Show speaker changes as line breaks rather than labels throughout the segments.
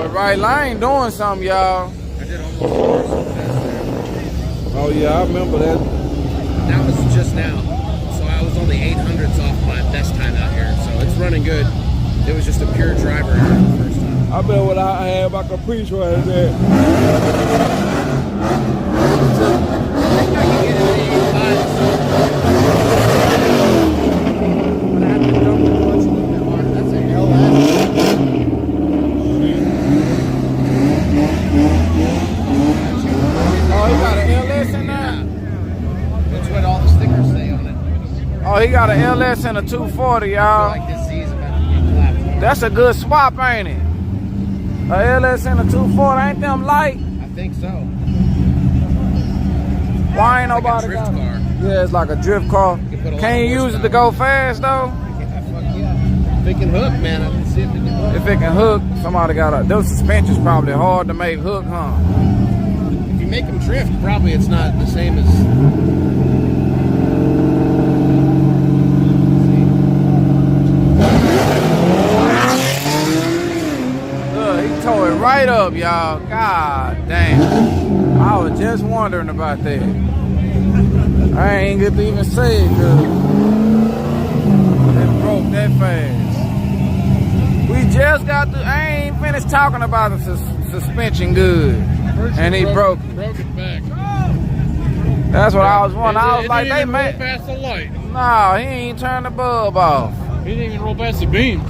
the right lane doing something, y'all.
I did almost something there.
Oh yeah, I remember that.
That was just now. So I was only 800ths off my best time out here. So it's running good. It was just a pure driver error the first time.
I bet what I had my caprice right there.
I think I can get it in 85. But I have to dump the clutch a little bit harder. That's a LS.
Oh, he got an LS in there?
That's what all the stickers say on it.
Oh, he got an LS and a 240, y'all.
Like this Z's about to get clapped.
That's a good swap, ain't it? A LS and a 240, ain't them light?
I think so.
Why ain't
It's like
nobody
a drift
got it?
car.
Yeah, it's like a drift car. Can you use it to go fast though?
Yeah, fuck yeah. If it can hook, man, I can see if it can hook.
If it can hook, somebody got those suspensions probably hard to make hook, huh?
If you make them drift, probably it's not the same as.
Look, he tore it right up, y'all. God damn. I was just wondering about that. I ain't get to even say it, cause it broke that fast. We just got to, I ain't finished talking about the suspension good. And he broke it.
Broke it back.
That's what I was wondering. I was like, they
roll
made.
past the light.
No, he ain't turned the bulb off.
He didn't even roll past the beams.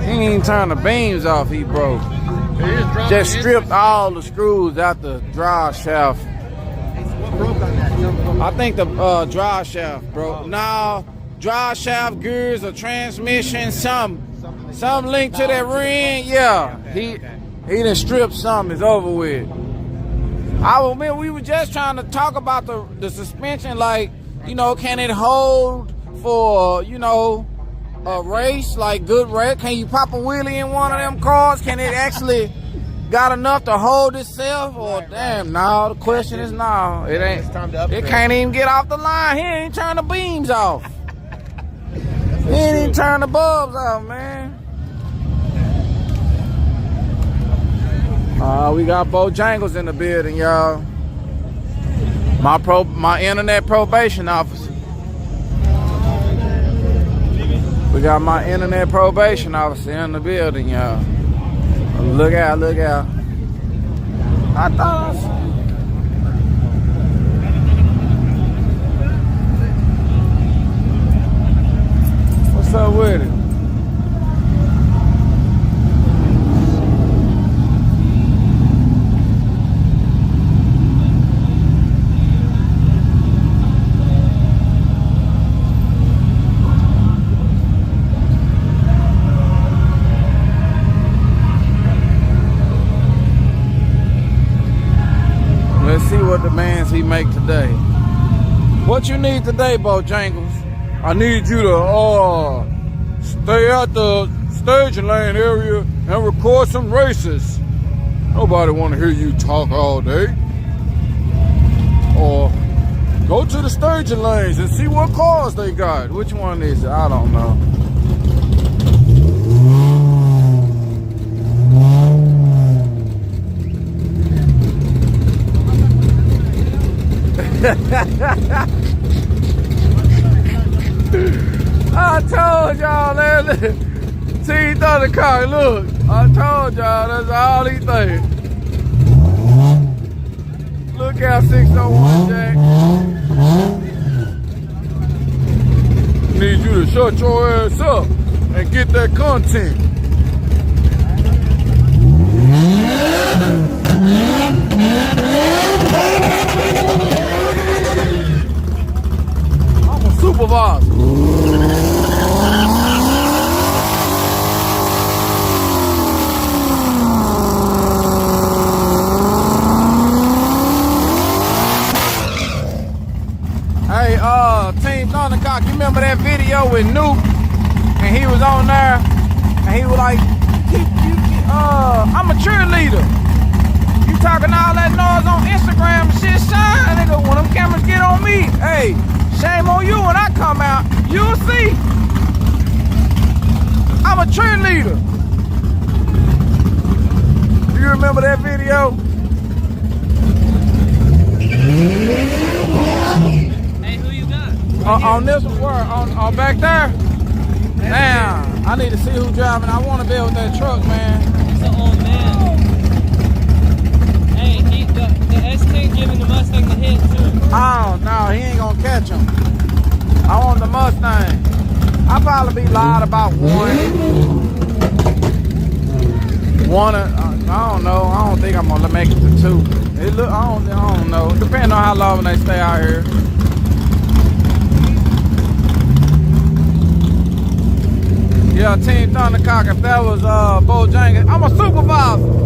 He ain't turned the beams off, he broke.
He
Just stripped all the screws out the drive shaft.
What broke on that?
I think the drive shaft broke. No, drive shaft, gears, or transmission, some link to that ring. Yeah, he done stripped something. It's over with. I remember we were just trying to talk about the suspension, like, you know, can it hold for, you know, a race, like good race? Can you pop a wheelie in one of them cars? Can it actually got enough to hold itself? Or damn, no, the question is no. It ain't.
It's time to upgrade.
It can't even get off the line. He ain't turn the beams off. He ain't even turn the bulbs off, man. We got Bojangles in the building, y'all. My internet probation officer. We got my internet probation officer in the building, y'all. Look out, look out. I thought I saw. What's up with it? Let's see what demands he make today. What you need today, Bojangles? I need you to stay at the staging lane area and record some races. Nobody want to hear you talk all day. Or go to the staging lanes and see what cars they got. Which one is it? I don't know. I told y'all that. Teeth on the car, look. I told y'all that's all he think. Look out, 601 Jack. Need you to shut your ass up and get that content. I'm a supervisor. Hey, Team Thundercock, you remember that video with Nuke? And he was on there, and he was like, I'm a cheerleader. You talking all that noise on Instagram and shit, shine, nigga, when them cameras get on me, hey, shame on you when I come out, you'll see. I'm a cheerleader. You remember that video?
Hey, who you got?
On this one, where? On back there? Damn, I need to see who driving. I want to be with that truck, man.
It's an old man. Hey, the S10 giving the Mustang the hit too.
Oh, no, he ain't gonna catch him. I want the Mustang. I'll probably be loud about one. I don't know. I don't think I'm gonna make it to two. I don't know. Depending on how long they stay out here. Yeah, Team Thundercock. If that was Bojangles, I'm a supervisor.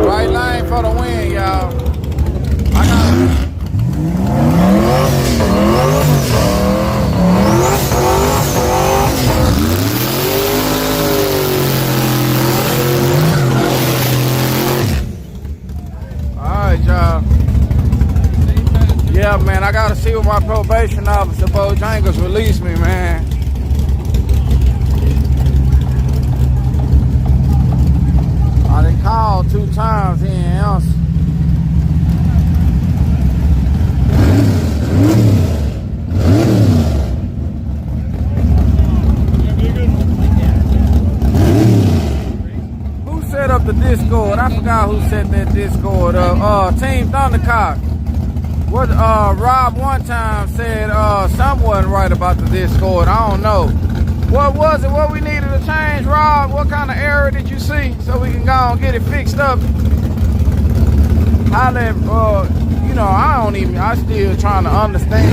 Right lane for the win, y'all. I got it. Alright, y'all. Yeah, man, I gotta see what my probation officer, Bojangles, release me, man. I done called 2 times, he ain't answer. Who set up the Discord? I forgot who set that Discord up. Team Thundercock. What Rob one time said something wasn't right about the Discord. I don't know. What was it? What we needed to change, Rob? What kind of error did you see so we can go and get it fixed up? How that you know, I still trying to understand.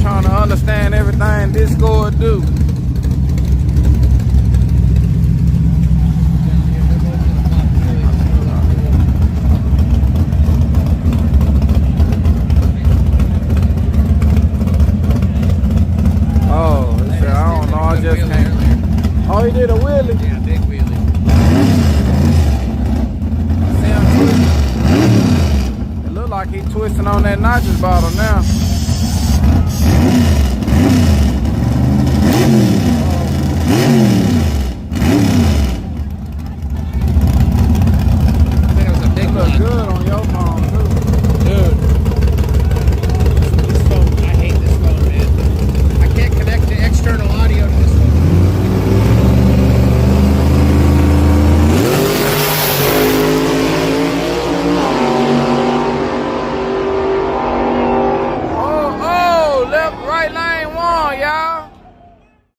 Trying to understand everything Discord do.